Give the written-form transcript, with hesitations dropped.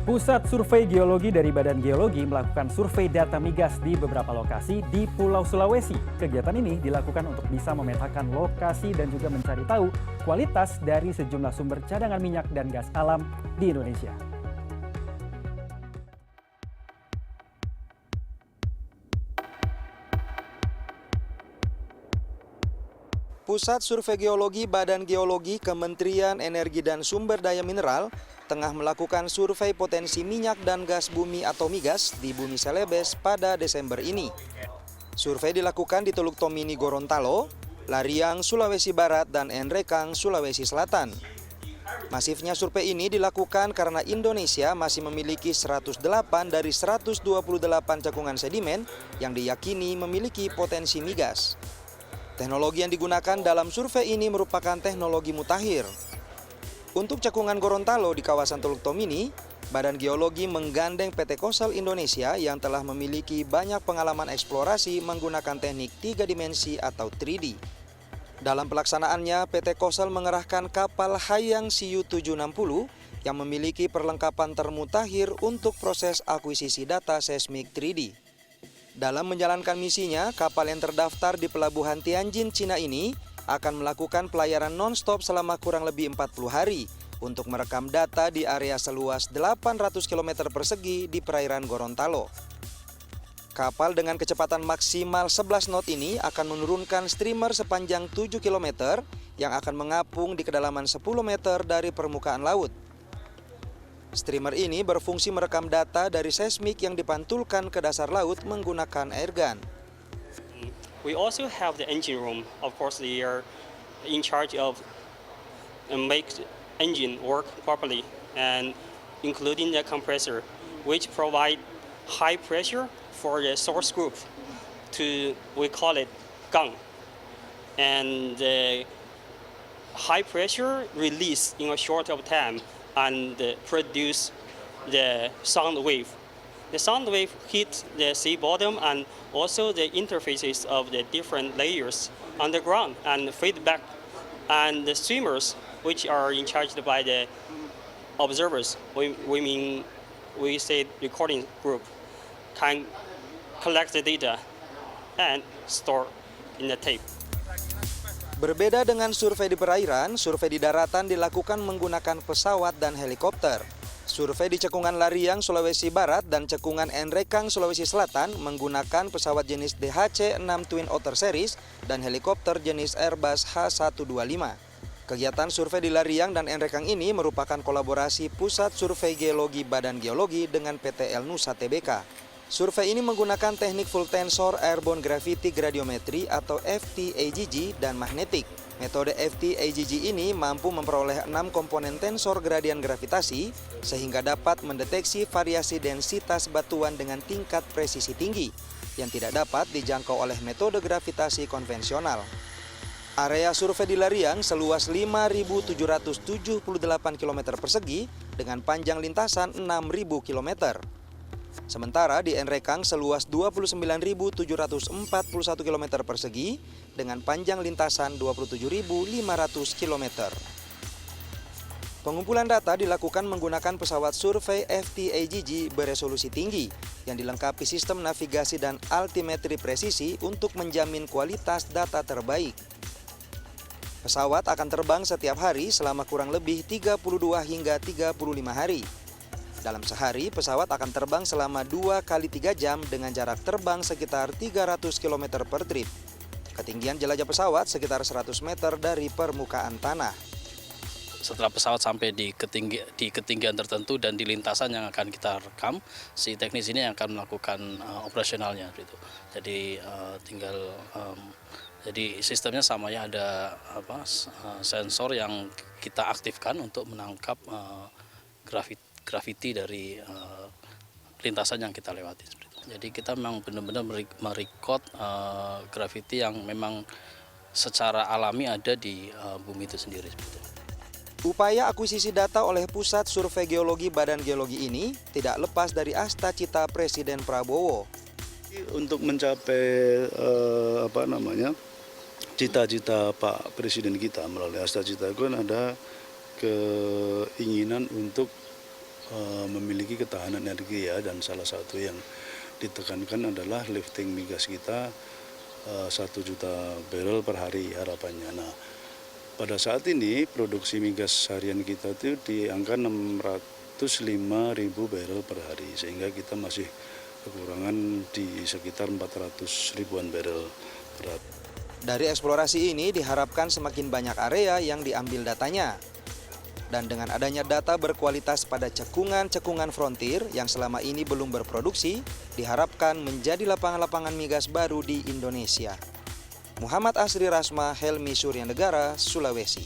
Pusat Survei Geologi dari Badan Geologi melakukan survei data migas di beberapa lokasi di Pulau Sulawesi. Kegiatan ini dilakukan untuk bisa memetakan lokasi dan juga mencari tahu kualitas dari sejumlah sumber cadangan minyak dan gas alam di Indonesia. Pusat Survei Geologi Badan Geologi Kementerian Energi dan Sumber Daya Mineral tengah melakukan survei potensi minyak dan gas bumi atau migas di Bumi Celebes pada Desember ini. Survei dilakukan di Teluk Tomini Gorontalo, Lariang, Sulawesi Barat, dan Enrekang, Sulawesi Selatan. Masifnya survei ini dilakukan karena Indonesia masih memiliki 108 dari 128 cekungan sedimen yang diyakini memiliki potensi migas. Teknologi yang digunakan dalam survei ini merupakan teknologi mutakhir. Untuk cekungan Gorontalo di kawasan Teluk Tomini, Badan Geologi menggandeng PT Kosel Indonesia yang telah memiliki banyak pengalaman eksplorasi menggunakan teknik 3 dimensi atau 3D. Dalam pelaksanaannya, PT Kosel mengerahkan kapal Hayang Siu 760 yang memiliki perlengkapan termutakhir untuk proses akuisisi data seismik 3D. Dalam menjalankan misinya, kapal yang terdaftar di Pelabuhan Tianjin, Cina ini akan melakukan pelayaran non-stop selama kurang lebih 40 hari untuk merekam data di area seluas 800 km persegi di perairan Gorontalo. Kapal dengan kecepatan maksimal 11 knot ini akan menurunkan streamer sepanjang 7 km yang akan mengapung di kedalaman 10 meter dari permukaan laut. Streamer ini berfungsi merekam data dari seismik yang dipantulkan ke dasar laut menggunakan airgun. We also have the engine room. Of course, they are in charge of make engine work properly, and including the compressor, which provide high pressure for the source group. We call it gang, and the high pressure release in a short of time and produce the sound wave. The sound wave hit the sea bottom and also the interfaces of the different layers underground and feedback. And the streamers, which are in charge by the observers, we say recording group, can collect the data and store in the tape. Berbeda dengan survei di perairan, survei di daratan dilakukan menggunakan pesawat dan helikopter. Survei di cekungan Lariang, Sulawesi Barat dan cekungan Enrekang, Sulawesi Selatan menggunakan pesawat jenis DHC-6 Twin Otter Series dan helikopter jenis Airbus H125. Kegiatan survei di Lariang dan Enrekang ini merupakan kolaborasi Pusat Survei Geologi Badan Geologi dengan PT El Nusa Tbk. Survei ini menggunakan teknik full tensor airborne gravity gradiometry atau FTAGG dan magnetik. Metode FTAGG ini mampu memperoleh 6 komponen tensor gradian gravitasi sehingga dapat mendeteksi variasi densitas batuan dengan tingkat presisi tinggi yang tidak dapat dijangkau oleh metode gravitasi konvensional. Area survei di Lariang seluas 5.778 km persegi dengan panjang lintasan 6.000 km. Sementara di Enrekang seluas 29.741 km persegi dengan panjang lintasan 27.500 km. Pengumpulan data dilakukan menggunakan pesawat survei FTAGG beresolusi tinggi yang dilengkapi sistem navigasi dan altimetri presisi untuk menjamin kualitas data terbaik. Pesawat akan terbang setiap hari selama kurang lebih 32 hingga 35 hari. Dalam sehari, pesawat akan terbang selama 2 kali 3 jam dengan jarak terbang sekitar 300 km per trip. Ketinggian jelajah pesawat sekitar 100 meter dari permukaan tanah. Setelah pesawat sampai di ketinggian tertentu dan di lintasan yang akan kita rekam, si teknis ini yang akan melakukan operasionalnya gitu. Jadi jadi sistemnya sama ya, ada sensor yang kita aktifkan untuk menangkap gravity dari lintasan yang kita lewati. Jadi kita memang benar-benar merecord gravity yang memang secara alami ada di bumi itu sendiri. Upaya akuisisi data oleh Pusat Survei Geologi Badan Geologi ini tidak lepas dari asta cita Presiden Prabowo. Untuk mencapai cita-cita Pak Presiden kita melalui asta cita itu kan ada keinginan untuk memiliki ketahanan energi ya, dan salah satu yang ditekankan adalah lifting migas kita 1 juta barrel per hari harapannya. Nah, pada saat ini produksi migas harian kita itu di angka 605.000 barrel per hari, sehingga kita masih kekurangan di sekitar 400 ribuan barrel per hari. Dari eksplorasi ini diharapkan semakin banyak area yang diambil datanya. Dan dengan adanya data berkualitas pada cekungan-cekungan frontier yang selama ini belum berproduksi, diharapkan menjadi lapangan-lapangan migas baru di Indonesia. Muhammad Asri Rasma, Helmi Suryanegara, Sulawesi.